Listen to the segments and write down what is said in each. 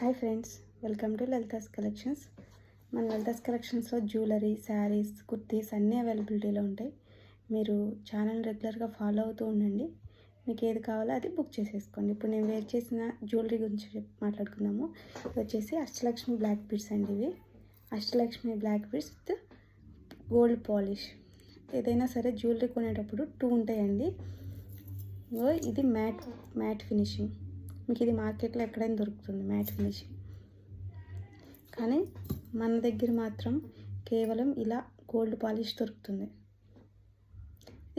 Hi friends, welcome to Lalitha's collections. మన లలితాస్ కలెక్షన్స్లో jewellery, saris, kurtis అన్నీ అవైలబిలిటీలో ఉంటాయి. మీరు ఛానల్ రెగ్యులర్గా ఫాలో అవుతూ ఉండండి. మీకు ఏది కావాలో అది బుక్ చేసేసుకోండి. ఇప్పుడు నేను వేర్ చేసిన జ్యువెలరీ గురించి మాట్లాడుకుందాము. ఇది వచ్చేసి అష్టలక్ష్మి బ్లాక్ బీడ్స్ అండి. ఇవి Ashtalakshmi black beads with gold polish. ఏదైనా సరే జ్యువెలరీ కొనేటప్పుడు 2 ఉంటాయండి. ఇది మ్యాట్ ఫినిషింగ్. మీకు ఇది మార్కెట్లో ఎక్కడైనా దొరుకుతుంది మ్యాట్ ఫినిషింగ్, కానీ మన దగ్గర మాత్రం కేవలం ఇలా గోల్డ్ పాలిష్ దొరుకుతుంది.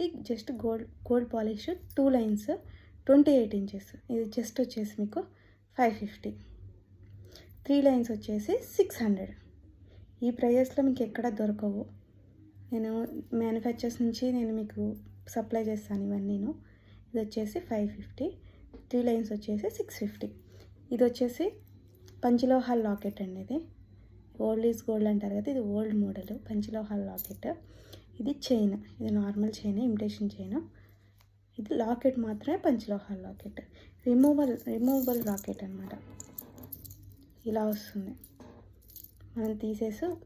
ఇది just gold polish 2 lines 28 inches. ఇది జస్ట్ వచ్చేసి మీకు 550. 3 లైన్స్ వచ్చేసి 600. ఈ ప్రైజెస్లో మీకు ఎక్కడ దొరకవు. నేను మ్యానుఫ్యాక్చర్స్ నుంచి మీకు సప్లై చేస్తాను ఇవన్నీ. ఇది వచ్చేసి 550. 3 లైన్స్ వచ్చేసి 650. ఇది వచ్చేసి పంచలోహాల్ లాకెట్ అండి. ఇది ఓల్డ్ ఈజ్ గోల్డ్ అంటారు కదా, ఇది ఓల్డ్ మోడల్ పంచలోహాల్ లాకెట్. ఇది చైన్, ఇది నార్మల్ చైన్, ఇమిటేషన్ చైన్. ఇది లాకెట్ మాత్రమే పంచలోహాల్ లాకెట్. రిమూవబుల్ లాకెట్ అనమాట. ఇలా వస్తుంది. మనం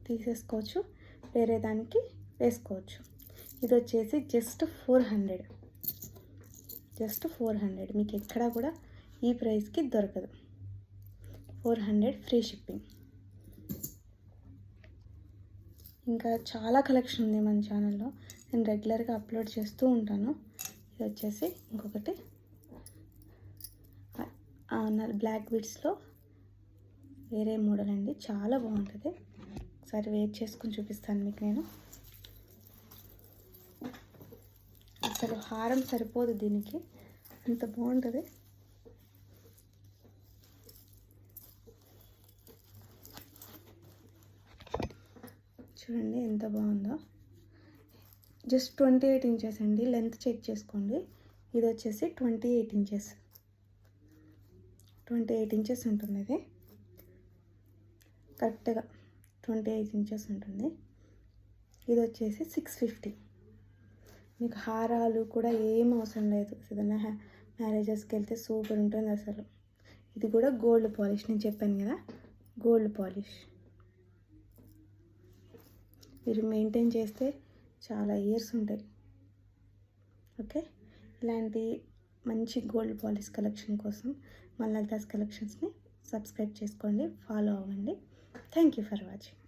తీసేసుకోవచ్చు, వేరే దానికి వేసుకోవచ్చు. ఇది వచ్చేసి జస్ట్ 400. మీకు ఎక్కడా కూడా ఈ ప్రైస్కి దొరకదు. 400 ఫ్రీ షిప్పింగ్. ఇంకా చాలా కలెక్షన్ ఉంది మన ఛానల్లో, నేను రెగ్యులర్గా అప్లోడ్ చేస్తూ ఉంటాను. ఇది వచ్చేసి ఇంకొకటి బ్లాక్ బీడ్స్లో వేరే మోడల్ అండి, చాలా బాగుంటుంది. ఒకసారి వెయిట్ చేసుకుని చూపిస్తాను మీకు నేను. అసలు హారం సరిపోదు దీనికి, అంత బాగుంటుంది. చూడండి ఎంత బాగుందో. జస్ట్ 28 ఇంచెస్ అండి. లెంత్ చెక్ చేసుకోండి. ఇది వచ్చేసి 28 ఇంచెస్. 28 ఇంచెస్ ఉంటుంది. ఇది కరెక్ట్గా 28 ఇంచెస్ ఉంటుంది. ఇది వచ్చేసి 650. మీకు హారాలు కూడా ఏం అవసరం లేదు. ఏదైనా మ్యారేజెస్కి వెళ్తే సూపర్ ఉంటుంది అసలు. ఇది కూడా గోల్డ్ పాలిష్, నేను చెప్పాను కదా గోల్డ్ పాలిష్. మీరు మెయింటైన్ చేస్తే చాలా ఇయర్స్ ఉంటాయి. ఓకే, ఇలాంటి మంచి గోల్డ్ పాలిష్ కలెక్షన్ కోసం మన లలితాస్ కలెక్షన్స్ని సబ్స్క్రైబ్ చేసుకోండి, ఫాలో అవ్వండి. Thank you for watching.